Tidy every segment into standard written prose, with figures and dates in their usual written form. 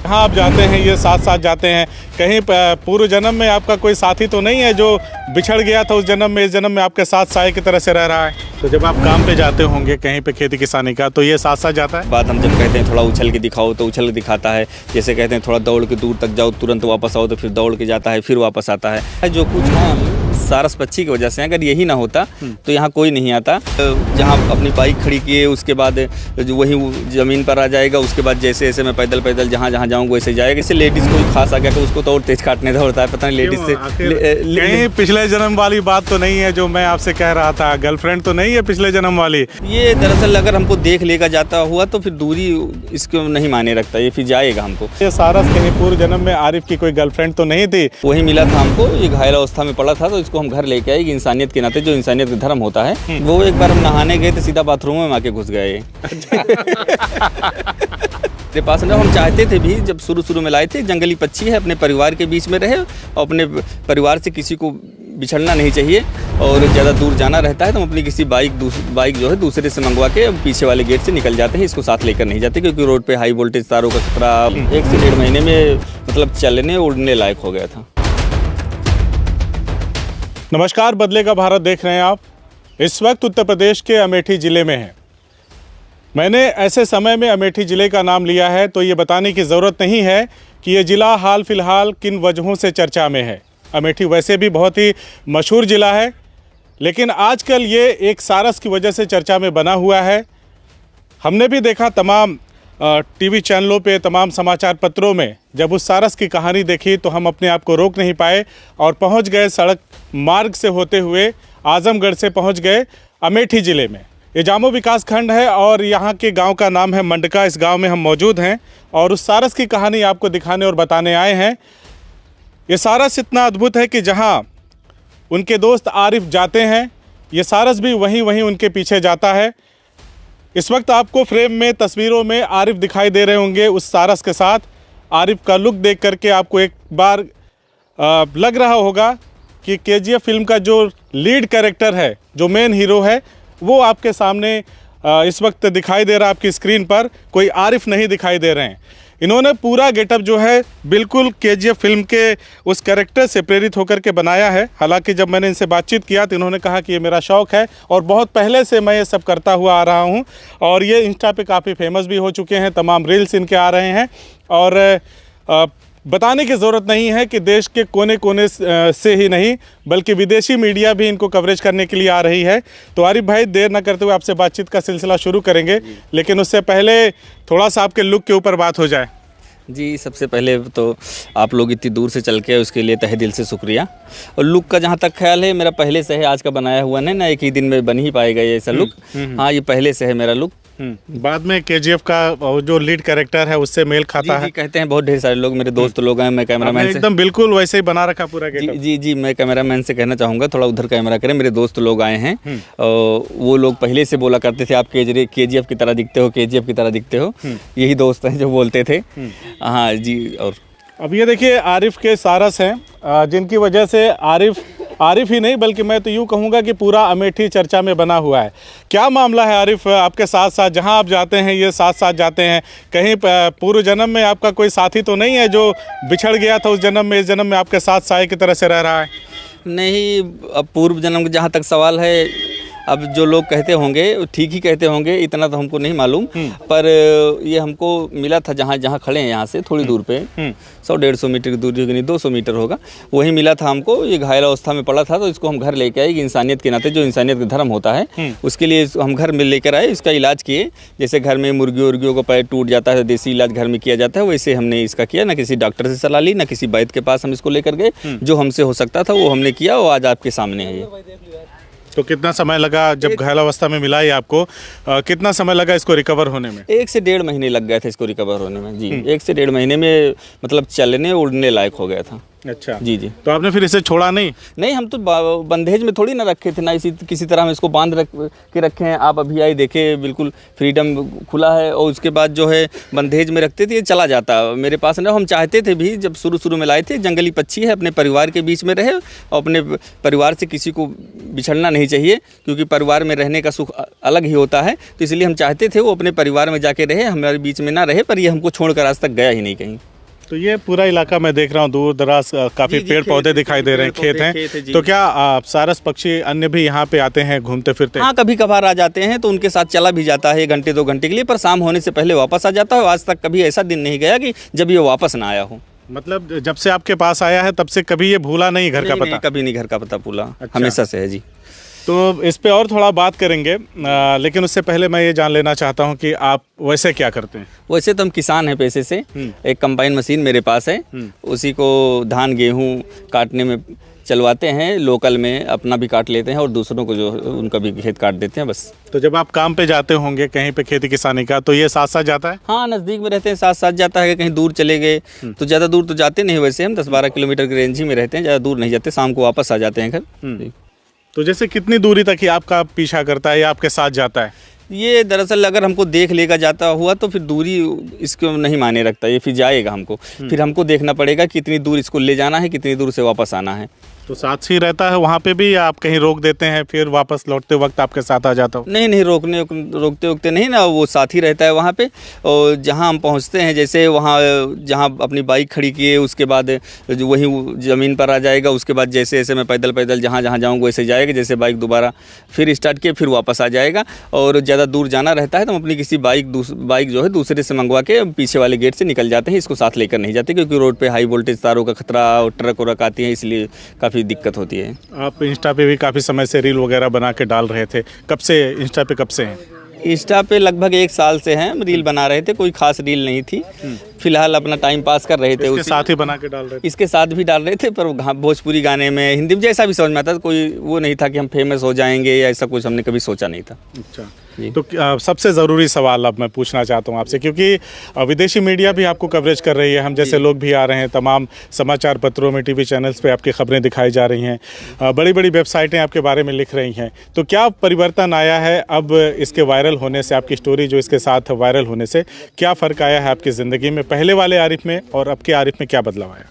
हाँ, आप जाते हैं, ये साथ साथ जाते हैं, कहीं पूर्व जन्म में आपका कोई साथी तो नहीं है जो बिछड़ गया था उस जन्म में, इस जन्म में आपके साथ साय की तरह से रह रहा है? तो जब आप काम पे जाते होंगे कहीं पे खेती किसानी का, तो ये साथ साथ जाता है? बात हम जब कहते हैं थोड़ा उछल के दिखाओ तो उछल के दिखाता है, जैसे कहते हैं थोड़ा दौड़ के दूर तक जाओ तुरंत वापस आओ तो फिर दौड़ के जाता है, फिर वापस आता है। जो कुछ है सारस पक्षी की वजह से, अगर यही ना होता तो यहाँ कोई नहीं आता। जहाँ अपनी बाइक खड़ी किए उसके बाद जो वही ज़मीन पर आ जाएगा, उसके बाद जैसे जैसे मैं पैदल पैदल जहाँ जहाँ जाऊँगा वैसे जाएगा। इससे लेडीज़ कोई खास आ गया कि उसको तो और तेज काटने का होता है, पता नहीं लेडीज़ से कहीं पिछले जन्म वाली बात तो नहीं है जो मैं आपसे कह रहा था? गर्लफ्रेंड तो नहीं है पिछले जन्म वाली? ये दरअसल अगर हमको देख लेगा जाता हुआ तो फिर दूरी इसको नहीं माने रखता, ये फिर जाएगा हमको। ये सारस कहीं पूर्व जन्म में आरिफ की कोई गर्लफ्रेंड तो नहीं थी? वही मिला था हमको, ये घायल अवस्था में पड़ा था तो इसको हम घर लेके आए। इंसानियत के नाते, जो इंसानियत का धर्म होता है, वो एक बार हम नहाने गए तो सीधा बाथरूम में आके घुस गए। मेरे पास ना, हम चाहते थे भी जब शुरू में लाए थे, जंगली पक्षी है, अपने परिवार के बीच में रहे और अपने परिवार से किसी को बिछड़ना नहीं चाहिए और ज़्यादा दूर जाना रहता है तो हम अपनी किसी बाइक जो है दूसरे से मंगवा के पीछे वाले गेट से निकल जाते हैं। इसको साथ लेकर नहीं जाते क्योंकि रोड पे हाई वोल्टेज तारों का खतरा 1 से 1.5 महीने में मतलब चलने उड़ने लायक हो गया था। नमस्कार, बदले का भारत देख रहे हैं आप। इस वक्त उत्तर प्रदेश के अमेठी ज़िले में हैं। मैंने ऐसे समय में अमेठी ज़िले का नाम लिया है तो ये बताने की ज़रूरत नहीं है कि ये ज़िला हाल फिलहाल किन वजहों से चर्चा में है। अमेठी वैसे भी बहुत ही मशहूर ज़िला है, लेकिन आजकल ये एक सारस की वजह से चर्चा में बना हुआ है। हमने भी देखा तमाम टीवी चैनलों पे, तमाम समाचार पत्रों में, जब उस सारस की कहानी देखी तो हम अपने आप को रोक नहीं पाए और पहुंच गए सड़क मार्ग से होते हुए, आजमगढ़ से पहुंच गए अमेठी ज़िले में। ये जामो विकास खंड है और यहाँ के गांव का नाम है मंडका। इस गांव में हम मौजूद हैं और उस सारस की कहानी आपको दिखाने और बताने आए हैं। ये सारस इतना अद्भुत है कि जहाँ उनके दोस्त आरिफ जाते हैं, ये सारस भी वहीं उनके पीछे जाता है। इस वक्त आपको फ्रेम में, तस्वीरों में आरिफ दिखाई दे रहे होंगे उस सारस के साथ। आरिफ का लुक देख करके आपको एक बार लग रहा होगा कि केजीएफ फिल्म का जो लीड कैरेक्टर है, जो मेन हीरो है, वो आपके सामने इस वक्त दिखाई दे रहा है। आपकी स्क्रीन पर कोई आरिफ नहीं दिखाई दे रहे हैं। इन्होंने पूरा गेटअप जो है बिल्कुल केजीएफ फिल्म के उस कैरेक्टर से प्रेरित होकर के बनाया है। हालांकि जब मैंने इनसे बातचीत किया तो इन्होंने कहा कि ये मेरा शौक़ है और बहुत पहले से मैं ये सब करता हुआ आ रहा हूँ और ये इंस्टा पे काफ़ी फेमस भी हो चुके हैं, तमाम रील्स इनके आ रहे हैं। और बताने की ज़रूरत नहीं है कि देश के कोने कोने से ही नहीं बल्कि विदेशी मीडिया भी इनको कवरेज करने के लिए आ रही है। तो आरिफ भाई, देर न करते हुए आपसे बातचीत का सिलसिला शुरू करेंगे, लेकिन उससे पहले थोड़ा सा आपके लुक के ऊपर बात हो जाए। जी, सबसे पहले तो आप लोग इतनी दूर से चल के उसके लिए तहे दिल से शुक्रिया। और लुक का जहाँ तक ख्याल है, मेरा पहले से है, आज का बनाया हुआ नहीं ना, एक ही दिन में बन ही पाएगा ये ऐसा लुक। हाँ, ये पहले से है मेरा लुक। बाद में केजीएफ का जो लीड कैरेक्टर है उससे मेल खाता है। कहते हैं बहुत ढेर सारे लोग, मेरे दोस्त लोग हैं। मैं कैमरामैन से एकदम बिल्कुल वैसे ही बना रखा पूरा गेटअप। जी, मैं कैमरामैन से कहना चाहूँगा थोड़ा उधर कैमरा करें। मेरे दोस्त लोग आए हैं, वो लोग पहले से बोला करते थे आप केजीएफ की तरह दिखते हो, केजीएफ की तरह दिखते हो। यही दोस्त हैं जो बोलते थे। हाँ जी। और अब ये देखिए, आरिफ के सारस हैं जिनकी वजह से आरिफ ही नहीं बल्कि मैं तो यूँ कहूँगा कि पूरा अमेठी चर्चा में बना हुआ है। क्या मामला है आरिफ, आपके साथ साथ जहाँ आप जाते हैं ये साथ साथ जाते हैं, कहीं पूर्व जन्म में आपका कोई साथी तो नहीं है जो बिछड़ गया था उस जन्म में, इस जन्म में आपके साथ साय की तरह से रह रहा है? नहीं, अब पूर्व जन्म का जहाँ तक सवाल है, अब जो लोग कहते होंगे ठीक ही कहते होंगे, इतना तो हमको नहीं मालूम। पर ये हमको मिला था जहाँ खड़े हैं, यहाँ से थोड़ी दूर पे 100-150 मीटर की दूरी, नहीं 200 मीटर होगा, वही मिला था हमको। ये घायल अवस्था में पड़ा था तो इसको हम घर लेके आए। इंसानियत के नाते, जो इंसानियत का धर्म होता है, उसके लिए हम घर में लेकर आए। इसका इलाज किए। जैसे घर में मुर्गियों का पैर टूट जाता है, देसी इलाज घर में किया जाता है, वैसे हमने इसका किया। ना किसी डॉक्टर से सलाह ली, ना किसी वैद्य के पास हम इसको लेकर गए। जो हमसे हो सकता था वो हमने किया और आज आपके सामने है ये। तो कितना समय लगा जब घायल अवस्था में मिला ये आपको? कितना समय लगा इसको रिकवर होने में? 1 से 1.5 महीने लग गए थे इसको रिकवर होने में। जी, 1 से 1.5 महीने में मतलब चलने उड़ने लायक हो गया था। अच्छा जी। तो आपने फिर इसे छोड़ा नहीं? नहीं, हम तो बंदेज में थोड़ी ना रखे थे, ना किसी तरह हम इसको बांध के रखे हैं। आप अभी आए देखे, बिल्कुल फ्रीडम खुला है। और उसके बाद जो है बंदेज में रखते थे, ये चला जाता मेरे पास ना। हम चाहते थे भी जब शुरू में लाए थे, जंगली पक्षी है, अपने परिवार के बीच में रहे और अपने परिवार से किसी को बिछड़ना नहीं चाहिए क्योंकि परिवार में रहने का सुख अलग ही होता है। तो इसलिए हम चाहते थे वो अपने परिवार में जाके रहे, हमारे बीच में ना रहे। पर ये हमको छोड़कर आज तक गया ही नहीं कहीं। तो ये पूरा इलाका मैं देख रहा हूँ, दूर दराज काफी पेड़ पौधे दिखाई दे रहे हैं, खेत हैं। तो क्या सारस पक्षी अन्य भी यहाँ पे आते हैं, घूमते फिरते हैं? हाँ, कभी कभार आ जाते हैं तो उनके साथ चला भी जाता है 1 घंटे 2 घंटे के लिए, पर शाम होने से पहले वापस आ जाता है। आज तक कभी ऐसा दिन नहीं गया कि जब ये वापस ना आया हो। मतलब जब से आपके पास आया है तब से कभी ये भूला नहीं घर का पता? कभी नहीं घर का पता भूला। अच्छा। हमेशा से है जी। तो इस पे और थोड़ा बात करेंगे, लेकिन उससे पहले मैं ये जान लेना चाहता हूँ कि आप वैसे क्या करते हैं? वैसे तो हम किसान हैं पेशे से। एक कंबाइन मशीन मेरे पास है, उसी को धान गेहूँ काटने में चलवाते हैं। लोकल में अपना भी काट लेते हैं और दूसरों को जो उनका भी खेत काट देते हैं बस। तो जब आप काम पे जाते होंगे कहीं पे खेती किसानी का, तो ये साथ साथ जाता है? हाँ, नज़दीक में रहते हैं, साथ साथ जाता है। कहीं दूर चले गए तो ज़्यादा दूर तो जाते नहीं, वैसे हम 10-12 किलोमीटर की रेंज ही में रहते हैं, ज़्यादा दूर नहीं जाते। शाम को वापस आ जाते हैं घर। तो जैसे कितनी दूरी तक ही आपका पीछा करता है या आपके साथ जाता है? ये दरअसल अगर हमको देख लेगा जाता हुआ तो फिर दूरी इसको नहीं माने रखता, ये फिर जाएगा हमको। फिर हमको देखना पड़ेगा कितनी दूर इसको ले जाना है, कितनी दूर से वापस आना है। तो साथ ही रहता है वहाँ पे भी, या आप कहीं रोक देते हैं फिर वापस लौटते वक्त आपके साथ आ जाता हो? नहीं, रोकते वोकते नहीं ना, वो साथ ही रहता है वहाँ पे। और जहाँ हम पहुँचते हैं, जैसे वहाँ जहाँ अपनी बाइक खड़ी किए उसके बाद जो वहीं ज़मीन पर आ जाएगा। उसके बाद जैसे जैसे मैं पैदल जहाँ जाऊँगा वैसे जाएगा। जैसे बाइक दोबारा फिर स्टार्ट किए फिर वापस आ जाएगा। और ज़्यादा दूर जाना रहता है तो हम अपनी किसी बाइक जो है दूसरे से मंगवा के पीछे वाले गेट से निकल जाते हैं। इसको साथ लेकर नहीं जाते क्योंकि रोड पे हाई वोल्टेज तारों का खतरा और ट्रक वरक आती है, इसलिए काफ़ी दिक्कत होती है। आप इंस्टा पे भी काफ़ी समय से रील वगैरह बना के डाल रहे थे, कब से इंस्टा पे, कब से हैं? इंस्टा पे लगभग 1 साल से हैं, रील बना रहे थे। कोई खास रील नहीं थी, फिलहाल अपना टाइम पास कर रहे थे। इसके साथ ही बना के डाल रहे थे? इसके साथ भी डाल रहे थे, पर भोजपुरी गाने में, हिंदी में जैसा भी समझ में आता था। कोई वो नहीं था कि हम फेमस हो जाएंगे या ऐसा कुछ हमने कभी सोचा नहीं था। अच्छा, तो सबसे ज़रूरी सवाल अब मैं पूछना चाहता हूँ आपसे, क्योंकि विदेशी मीडिया भी आपको कवरेज कर रही है, हम जैसे लोग भी आ रहे हैं, तमाम समाचार पत्रों में, टीवी चैनल्स पे आपकी खबरें दिखाई जा रही हैं, बड़ी बड़ी वेबसाइटें आपके बारे में लिख रही हैं। तो क्या परिवर्तन आया है अब इसके वायरल होने से? आपकी स्टोरी जो इसके साथ वायरल होने से क्या फ़र्क आया है आपकी ज़िंदगी में? पहले वाले आरिफ में और अब के आरिफ में क्या बदलाव आया?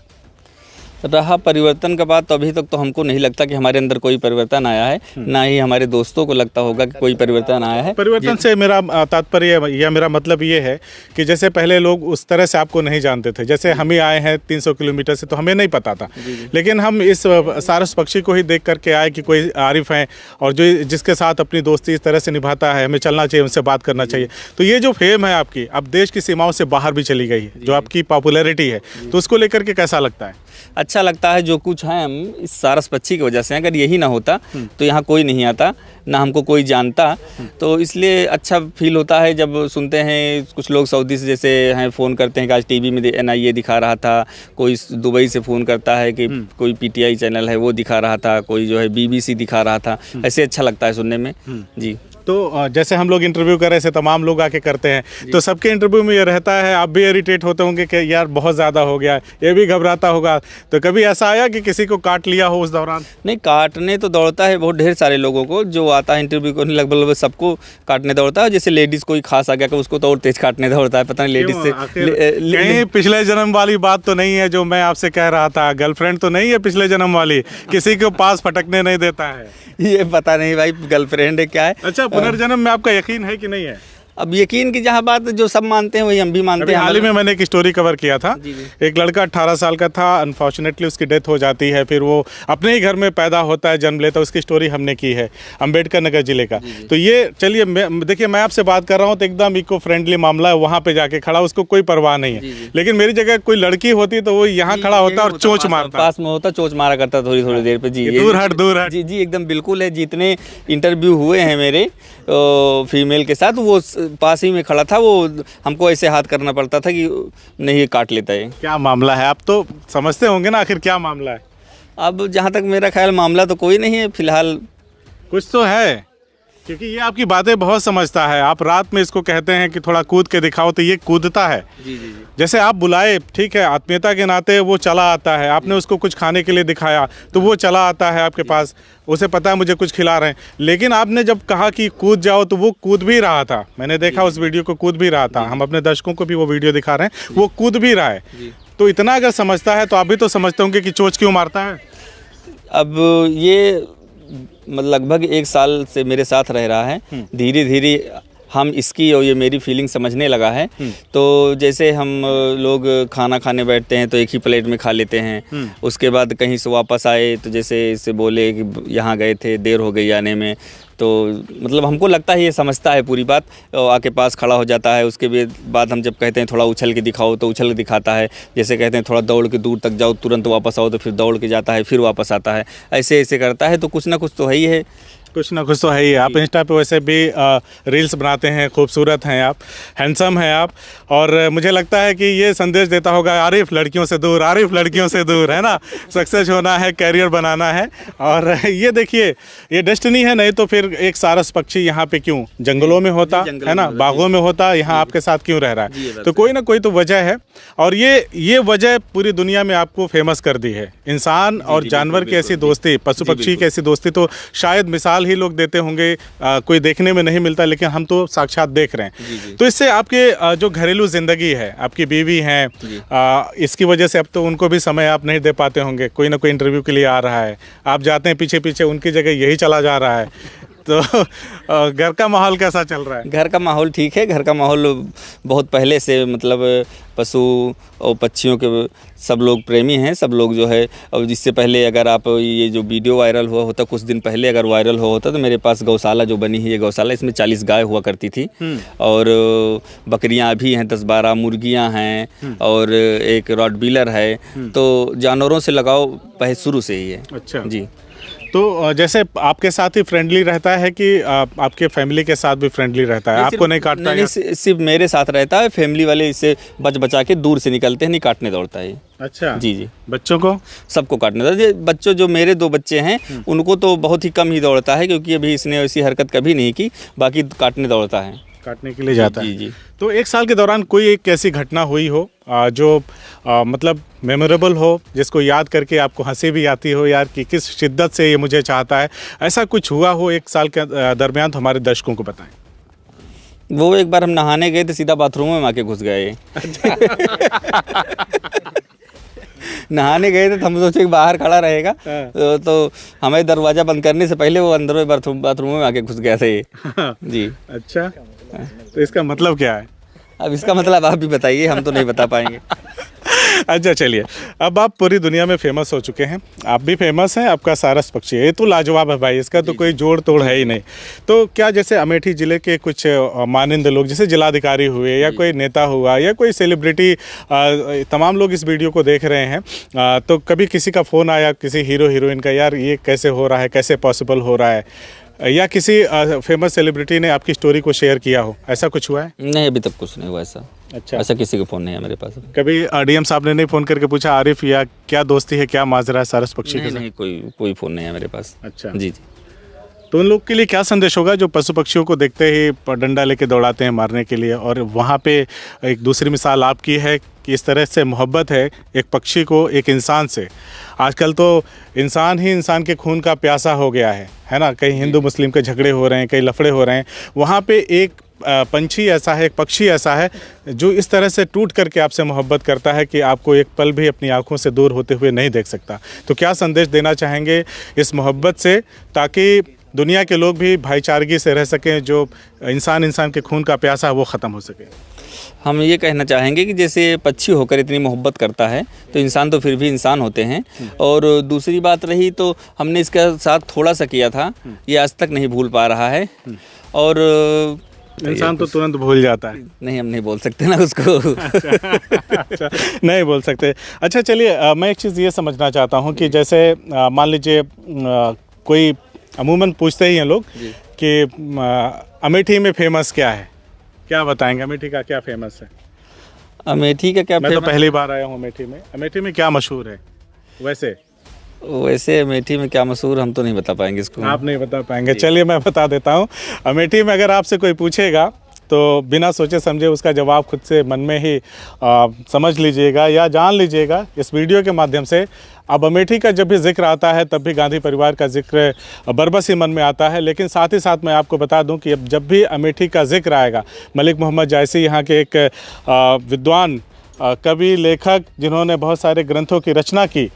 रहा परिवर्तन का बात, तो अभी तक तो हमको नहीं लगता कि हमारे अंदर कोई परिवर्तन आया है, ना ही हमारे दोस्तों को लगता होगा कि कोई परिवर्तन आया है। परिवर्तन से मेरा तात्पर्य या मेरा मतलब ये है कि जैसे पहले लोग उस तरह से आपको नहीं जानते थे, जैसे हम ही आए हैं 300 किलोमीटर से, तो हमें नहीं पता था, लेकिन हम इस सारस पक्षी को ही देख करके आए कि कोई आरिफ हैं और जो जिसके साथ अपनी दोस्ती इस तरह से निभाता है, हमें चलना चाहिए, उनसे बात करना चाहिए। तो ये जो फेम है आपकी, अब देश की सीमाओं से बाहर भी चली गई है, जो आपकी पॉपुलैरिटी है, तो उसको लेकर के कैसा लगता है? अच्छा लगता है। जो कुछ है हम इस सारस पक्षी की वजह से, अगर यही ना होता तो यहाँ कोई नहीं आता, ना हमको कोई जानता। तो इसलिए अच्छा फील होता है जब सुनते हैं कुछ लोग सऊदी से जैसे हैं, फ़ोन करते हैं कि आज टीवी में NIA दिखा रहा था, कोई दुबई से फ़ोन करता है कि कोई PTI चैनल है वो दिखा रहा था, कोई जो है BBC दिखा रहा था। ऐसे अच्छा लगता है सुनने में जी। तो जैसे हम लोग इंटरव्यू कर रहे थे, तमाम लोग आके करते हैं, तो सबके इंटरव्यू में ये रहता है, आप भी इरिटेट होते होंगे कि यार बहुत ज़्यादा हो गया, ये भी घबराता होगा। तो कभी ऐसा आया कि किसी को काट लिया हो उस दौरान? नहीं, काटने तो दौड़ता है बहुत ढेर सारे लोगों को, जो आता है इंटरव्यू को लगभग सबको काटने दौड़ता है। जैसे लेडीज़ कोई खास आ गया कि उसको तो और तेज काटने दौड़ता है, पता नहीं लेडीज़ से कहीं पिछले जन्म वाली बात तो नहीं है जो मैं आपसे कह रहा था? गर्लफ्रेंड तो नहीं है पिछले जन्म वाली, किसी को पास फटकने नहीं देता है? ये पता नहीं भाई गर्लफ्रेंड है क्या है। अच्छा, पुनर्जन्म में आपका यकीन है कि नहीं है? अब यकीन की जहाँ बात, जो सब मानते हैं वही हम भी मानते हैं। हाल ही में मैंने एक स्टोरी कवर किया था, एक लड़का 18 साल का था, अनफॉर्चुनेटली उसकी डेथ हो जाती है, फिर वो अपने ही घर में पैदा होता है, जन्म लेता है। उसकी स्टोरी हमने की है, अम्बेडकर नगर जिले का। तो ये चलिए, देखिए मैं आपसे बात कर रहा हूँ तो एकदम इको फ्रेंडली मामला है, वहाँ पे जाके खड़ा, उसको कोई परवाह नहीं है। लेकिन मेरी जगह कोई लड़की होती तो वो यहाँ खड़ा होता और चोंच मारता, पास में होता, चोंच मारा करता थोड़ी थोड़ी देर पे। जी दूर हट जी एकदम बिल्कुल है। जितने इंटरव्यू हुए हैं मेरे फीमेल के साथ, वो पास ही में खड़ा था, वो हमको ऐसे हाथ करना पड़ता था कि नहीं काट लेता है। क्या मामला है? आप तो समझते होंगे ना आखिर क्या मामला है? अब जहाँ तक मेरा ख्याल मामला तो कोई नहीं है फिलहाल। कुछ तो है, क्योंकि ये आपकी बातें बहुत समझता है। आप रात में इसको कहते हैं कि थोड़ा कूद के दिखाओ, तो ये कूदता है। जी। जैसे आप बुलाए, ठीक है, आत्मीयता के नाते वो चला आता है। आपने उसको कुछ खाने के लिए दिखाया तो वो चला आता है आपके पास, उसे पता है मुझे कुछ खिला रहे हैं। लेकिन आपने जब कहा कि कूद जाओ तो वो कूद भी रहा था। मैंने देखा उस वीडियो को, कूद भी रहा था। हम अपने दर्शकों को भी वो वीडियो दिखा रहे हैं, वो कूद भी रहा है। तो इतना अगर समझता है तो आप भी तो समझते होंगे कि चोंच क्यों मारता है। अब ये लगभग 1 साल से मेरे साथ रह रहा है, धीरे धीरे हम इसकी और ये मेरी फीलिंग समझने लगा है। तो जैसे हम लोग खाना खाने बैठते हैं तो एक ही प्लेट में खा लेते हैं, उसके बाद कहीं से वापस आए तो जैसे इससे बोले कि यहाँ गए थे, देर हो गई आने में, तो मतलब हमको लगता है ये समझता है पूरी बात, आके पास खड़ा हो जाता है। उसके बाद हम जब कहते हैं थोड़ा उछल के दिखाओ तो उछल के दिखाता है, जैसे कहते हैं थोड़ा दौड़ के दूर तक जाओ तुरंत वापस आओ तो फिर दौड़ के जाता है, फिर वापस आता है, ऐसे ऐसे करता है। तो कुछ ना कुछ तो है ही है, कुछ ना कुछ तो है ही। आप इंस्टा पे वैसे भी रील्स बनाते हैं, खूबसूरत हैं आप, हैंडसम हैं आप, और मुझे लगता है कि ये संदेश देता होगा आरिफ लड़कियों से दूर, आरिफ लड़कियों से दूर, है ना। सक्सेस होना है, कैरियर बनाना है। और ये देखिए ये डेस्टिनी है, नहीं तो फिर एक सारस पक्षी यहाँ पे क्यों जंगलों में होता, है ना, बागों में होता, यहाँ आपके साथ क्यों रह रहा है। तो कोई ना कोई तो वजह है, और ये वजह पूरी दुनिया में आपको फेमस कर दी है। इंसान और जानवर की ऐसी दोस्ती, पशु पक्षी की ऐसी दोस्ती तो शायद मिसाल ही लोग देते होंगे, कोई देखने में नहीं मिलता, लेकिन हम तो साक्षात देख रहे हैं। तो इससे आपके जो घरेलू जिंदगी है, आपकी बीवी हैं, इसकी वजह से अब तो उनको भी समय आप नहीं दे पाते होंगे, कोई ना कोई इंटरव्यू के लिए आ रहा है, आप जाते हैं पीछे पीछे, उनकी जगह यही चला जा रहा है। तो घर का माहौल कैसा चल रहा है? घर का माहौल ठीक है। घर का माहौल बहुत पहले से मतलब पशु और पक्षियों के सब लोग प्रेमी हैं, सब लोग जो है। और जिससे पहले अगर आप ये जो वीडियो वायरल हुआ होता, कुछ दिन पहले अगर वायरल हुआ होता, तो मेरे पास गौशाला जो बनी है, ये गौशाला, इसमें 40 गाय हुआ करती थी, और बकरियां भी हैं, 10-12 मुर्गियां हैं, और एक रॉटवीलर है। तो जानवरों से लगाव पहले शुरू से ही है। अच्छा जी। तो जैसे आपके साथ ही फ्रेंडली रहता है कि आपके फैमिली के साथ भी फ्रेंडली रहता है? आपको नहीं काटता है? नहीं, सिर्फ मेरे साथ रहता है। फैमिली वाले इससे बचा के दूर से निकलते हैं, नहीं काटने दौड़ता है। अच्छा जी जी। बच्चों को? सबको काटने दौड़ता है। बच्चों जो मेरे 2 बच्चे हैं उनको तो बहुत ही कम ही दौड़ता है, क्योंकि अभी इसने ऐसी हरकत कभी नहीं की, बाकी काटने दौड़ता है, काटने के लिए जाता है। जी जी। तो एक साल के दौरान कोई एक ऐसी घटना हुई हो जो मतलब मेमोरेबल हो, जिसको याद करके आपको हंसी भी आती हो, यार कि किस शिद्दत से ये मुझे चाहता है, ऐसा कुछ हुआ हो एक साल के दरमियान, तो हमारे दर्शकों को बताएं। वो एक बार हम नहाने गए थे, सीधा बाथरूम में आके घुस गए। नहाने गए थे तो हम सोचे कि बाहर खड़ा रहेगा, तो हमें दरवाज़ा बंद करने से पहले वो अंदर में बाथरूम में आके घुस गया था ये। जी। अच्छा, तो इसका मतलब क्या है? अब इसका मतलब आप भी बताइए, हम तो नहीं बता पाएंगे। अच्छा चलिए, अब आप पूरी दुनिया में फेमस हो चुके हैं, आप भी फेमस हैं, आपका सारस पक्षी है, ये तो लाजवाब है भाई, इसका तो कोई जोड़ तोड़ है ही नहीं। तो क्या जैसे अमेठी ज़िले के कुछ मानिंद लोग, जैसे जिलाधिकारी हुए, या कोई नेता हुआ, या कोई सेलिब्रिटी, तमाम लोग इस वीडियो को देख रहे हैं, तो कभी किसी का फ़ोन आया किसी हीरो हीरोइन का, यार ये कैसे हो रहा है, कैसे पॉसिबल हो रहा है, या किसी फेमस सेलिब्रिटी ने आपकी स्टोरी को शेयर किया हो, ऐसा कुछ हुआ है? नहीं, अभी तक कुछ नहीं हुआ ऐसा। अच्छा, ऐसा किसी का फ़ोन नहीं है मेरे पास। कभी डीएम साहब ने नहीं फ़ोन करके पूछा आरिफ या क्या दोस्ती है, क्या माजरा है सारस पक्षी के साथ? नहीं, कोई फ़ोन नहीं है मेरे पास। अच्छा जी जी। तो उन लोग के लिए क्या संदेश होगा जो पशु पक्षियों को देखते ही डंडा लेके दौड़ाते हैं मारने के लिए, और वहाँ पे एक दूसरी मिसाल आपकी है कि इस तरह से मोहब्बत है एक पक्षी को एक इंसान से। आजकल तो इंसान ही इंसान के खून का प्यासा हो गया है ना। कहीं हिंदू मुस्लिम के झगड़े हो रहे हैं, कहीं लफड़े हो रहे हैं, वहाँ पे एक पंछी ऐसा है, एक पक्षी ऐसा है जो इस तरह से टूट करके आपसे मोहब्बत करता है कि आपको एक पल भी अपनी आंखों से दूर होते हुए नहीं देख सकता। तो क्या संदेश देना चाहेंगे इस मोहब्बत से, ताकि दुनिया के लोग भी भाईचारगी से रह सकें, जो इंसान के खून का प्यासा है वो ख़त्म हो सके? हम ये कहना चाहेंगे कि जैसे पक्षी होकर इतनी मोहब्बत करता है, तो इंसान तो फिर भी इंसान होते हैं। और दूसरी बात रही, तो हमने इसके साथ थोड़ा सा किया था, ये आज तक नहीं भूल पा रहा है। और इंसान तो तुरंत भूल जाता है। नहीं, हम नहीं बोल सकते ना उसको। अच्छा, नहीं बोल सकते। अच्छा चलिए, मैं एक चीज़ ये समझना चाहता हूँ कि जैसे मान लीजिए कोई अमूमन पूछते ही हैं लोग कि अमेठी में फेमस क्या है, क्या बताएंगे अमेठी का क्या फेमस है? अमेठी का क्या? मैं तो पहली बार आया हूँ अमेठी में। अमेठी में क्या मशहूर है वैसे अमेठी में क्या मशहूर, हम तो नहीं बता पाएंगे इसको। आप नहीं बता पाएंगे? चलिए मैं बता देता हूँ। अमेठी में अगर आपसे कोई पूछेगा तो बिना सोचे समझे उसका जवाब खुद से मन में ही समझ लीजिएगा या जान लीजिएगा इस वीडियो के माध्यम से। अब अमेठी का जब भी जिक्र आता है तब भी गांधी परिवार का जिक्र बरबस ही मन में आता है। लेकिन साथ ही साथ मैं आपको बता दूं कि अब जब भी अमेठी का जिक्र आएगा, मलिक मोहम्मद जायसी यहाँ के एक विद्वान कवि लेखक जिन्होंने बहुत सारे ग्रंथों की रचना की,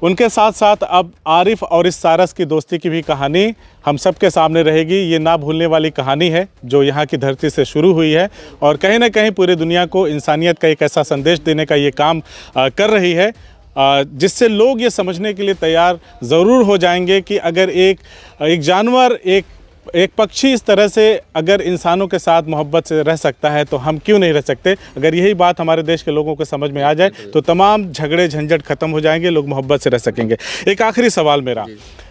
उनके साथ साथ अब आरिफ और इस सारस की दोस्ती की भी कहानी हम सब के सामने रहेगी। ये ना भूलने वाली कहानी है जो यहाँ की धरती से शुरू हुई है और कहीं ना कहीं पूरी दुनिया को इंसानियत का एक ऐसा संदेश देने का ये काम कर रही है जिससे लोग ये समझने के लिए तैयार ज़रूर हो जाएंगे कि अगर एक जानवर, एक पक्षी इस तरह से अगर इंसानों के साथ मोहब्बत से रह सकता है तो हम क्यों नहीं रह सकते। अगर यही बात हमारे देश के लोगों को समझ में आ जाए तो तमाम झगड़े झंझट ख़त्म हो जाएंगे, लोग मोहब्बत से रह सकेंगे। एक आखिरी सवाल मेरा,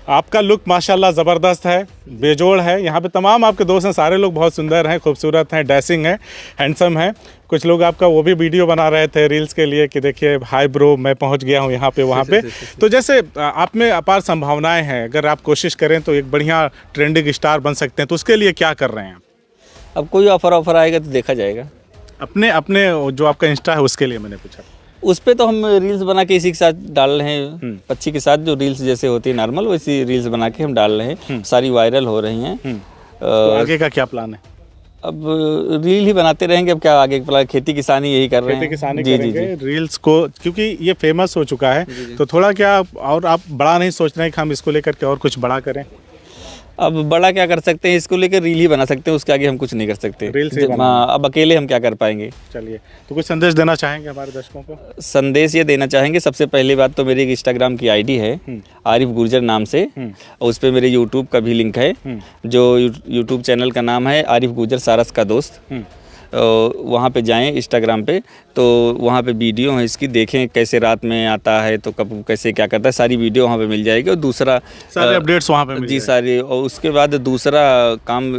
आपका लुक माशाल्लाह ज़बरदस्त है, बेजोड़ है। यहाँ पे तमाम आपके दोस्त हैं, सारे लोग बहुत सुंदर हैं, खूबसूरत हैं, डैसिंग हैं, हैंडसम हैं। कुछ लोग आपका वो भी वीडियो बना रहे थे रील्स के लिए कि देखिए हाय ब्रो, मैं पहुँच गया हूँ यहाँ पे वहाँ पे। तो जैसे आप में अपार संभावनाएँ हैं, अगर आप कोशिश करें तो एक बढ़िया ट्रेंडिंग स्टार बन सकते हैं, तो उसके लिए क्या कर रहे हैं? अब कोई ऑफर आएगा तो देखा जाएगा। अपने जो आपका इंस्टा है उसके लिए मैंने पूछा। उस पे तो हम रील्स बना के इसी के साथ डाल रहे हैं, पक्षी के साथ जो रील्स जैसे होती है नॉर्मल, वैसी रील्स बना के हम डाल रहे हैं, सारी वायरल हो रही हैं। तो आगे का क्या प्लान है? अब रील ही बनाते रहेंगे, अब क्या आगे प्लान, खेती किसानी यही कर रहे हैं। खेती किसानी करेंगे, रील्स को, क्योंकि ये फेमस हो चुका है तो थोड़ा क्या और आप बड़ा नहीं सोच रहे हैं कि हम इसको लेकर के और कुछ बड़ा करें? अब बड़ा क्या कर सकते हैं, इसको लेकर रील ही बना सकते हैं, उसके आगे हम कुछ नहीं कर सकते। हाँ, अब अकेले हम क्या कर पाएंगे। चलिए, तो कुछ संदेश देना चाहेंगे हमारे दर्शकों को? संदेश ये देना चाहेंगे, सबसे पहली बात तो मेरी एक इंस्टाग्राम की आईडी है आरिफ गुर्जर नाम से, और उस पर मेरे यूट्यूब का भी लिंक है, जो यूट्यूब चैनल का नाम है आरिफ गुर्जर सारस का दोस्त। वहाँ पे जाएं इंस्टाग्राम पे, तो वहाँ पे वीडियो है इसकी, देखें कैसे रात में आता है तो कब कैसे क्या करता है, सारी वीडियो वहाँ पे मिल जाएगी। और दूसरा सारे अपडेट्स वहाँ पे मिल जी सारी, और उसके बाद दूसरा काम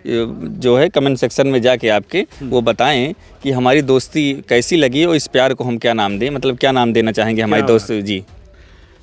जो है कमेंट सेक्शन में जाके आपके वो बताएं कि हमारी दोस्ती कैसी लगी और इस प्यार को हम क्या नाम दें, मतलब क्या नाम देना चाहेंगे हमारी दोस्त जी।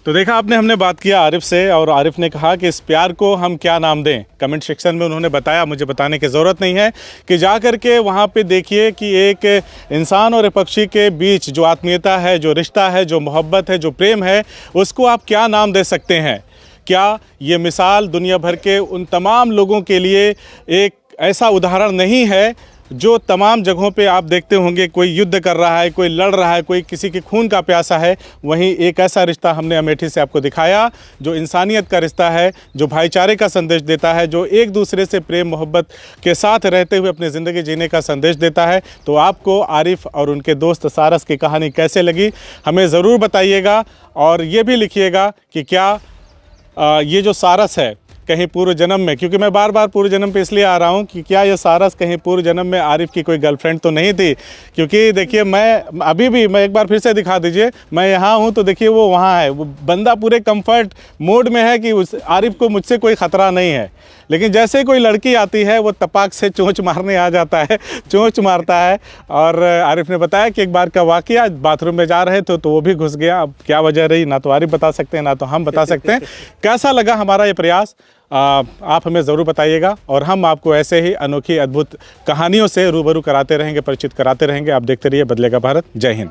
तो देखा आपने, हमने बात किया आरिफ से और आरिफ ने कहा कि इस प्यार को हम क्या नाम दें। कमेंट सेक्शन में उन्होंने बताया, मुझे बताने की ज़रूरत नहीं है कि जा कर के वहाँ पे देखिए कि एक इंसान और एक पक्षी के बीच जो आत्मीयता है, जो रिश्ता है, जो मोहब्बत है, जो प्रेम है, उसको आप क्या नाम दे सकते हैं। क्या ये मिसाल दुनिया भर के उन तमाम लोगों के लिए एक ऐसा उदाहरण नहीं है जो तमाम जगहों पे आप देखते होंगे कोई युद्ध कर रहा है, कोई लड़ रहा है, कोई किसी के खून का प्यासा है। वहीं एक ऐसा रिश्ता हमने अमेठी से आपको दिखाया जो इंसानियत का रिश्ता है, जो भाईचारे का संदेश देता है, जो एक दूसरे से प्रेम मोहब्बत के साथ रहते हुए अपनी ज़िंदगी जीने का संदेश देता है। तो आपको आरिफ और उनके दोस्त सारस की कहानी कैसे लगी हमें ज़रूर बताइएगा, और ये भी लिखिएगा कि क्या ये जो सारस है कहीं पूर्व जन्म में, क्योंकि मैं बार बार पूर्व जन्म पे इसलिए आ रहा हूँ कि क्या ये सारस कहीं पूर्व जन्म में आरिफ की कोई गर्लफ्रेंड तो नहीं थी। क्योंकि देखिए, मैं अभी भी, मैं एक बार फिर से दिखा दीजिए, मैं यहाँ हूँ तो देखिए वो वहाँ है, वो बंदा पूरे कंफर्ट मोड में है कि उस आरिफ को मुझसे कोई ख़तरा नहीं है। लेकिन जैसे ही कोई लड़की आती है वो तपाक से चोंच मारने आ जाता है, चोंच मारता है। और आरिफ ने बताया कि एक बार का वाक़या, बाथरूम में जा रहे थे तो वो भी घुस गया। अब क्या वजह रही ना तो आरिफ बता सकते हैं ना तो हम बता सकते हैं। कैसा लगा हमारा ये प्रयास आप हमें ज़रूर बताइएगा, और हम आपको ऐसे ही अनोखी अद्भुत कहानियों से रूबरू कराते रहेंगे, परिचित कराते रहेंगे। आप देखते रहिए बदलेगा भारत। जय हिंद।